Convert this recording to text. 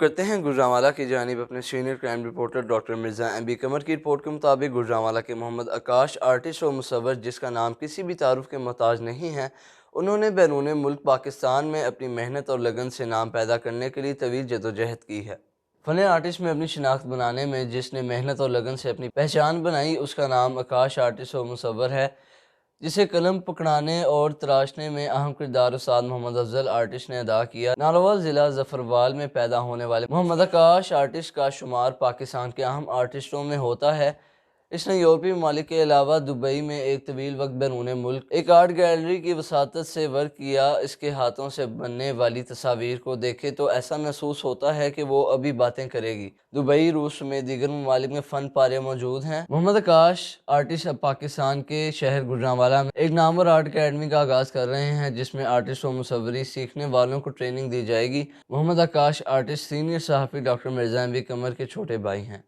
करते हैं गुजरांवाला की जानिब अपने senior crime reporter doctor Mirza MB. Qamar की रिपोर्ट के मुताबिक गुजरांवाला के मोहम्मद आकाश आर्टिस्ट और मुसव्विर जिसका नाम किसी भी तारुफ के मोहताज नहीं है, उन्होंने बैरून मुल्क पाकिस्तान में अपनी मेहनत और लगन से नाम पैदा करने के लिए तवील जदोजहद की है। फ़न आर्टिस्ट में अपनी शिनाख्त बनाने में जिसने मेहनत और लगन से अपनी पहचान बनाई, उसका नाम आकाश आर्टिस्ट और मुसव्विर है, जिसे कलम पकड़ाने और तराशने में अहम किरदार उस्ताद मोहम्मद अफजल आर्टिस्ट ने अदा किया। नारोवाल ज़िला ज़फ़रवाल में पैदा होने वाले मोहम्मद आकाश आर्टिस्ट का शुमार पाकिस्तान के अहम आर्टिस्टों में होता है। इसने यूरोपीय ममालिक के अलावा दुबई में एक तवील वक्त बैरून मुल्क एक आर्ट गैलरी की वसातत से वर्क किया। इसके हाथों से बनने वाली तस्वीर को देखे तो ऐसा महसूस होता है कि वो अभी बातें करेगी। दुबई, रूस में दीगर ममालिक में फ़न पारे मौजूद हैं। मोहम्मद आकाश आर्टिस्ट अब पाकिस्तान के शहर गुजरांवाला में एक नामवर आर्ट अकेडमी का आगाज़ कर रहे हैं, जिसमें आर्टिस्ट और मुसव्वरी सीखने वालों को ट्रेनिंग दी जाएगी। मोहम्मद आकाश आर्टिस्ट सीनियर सहाफ़ी डॉक्टर मिर्ज़ा एम.बी. कमर के छोटे भाई हैं।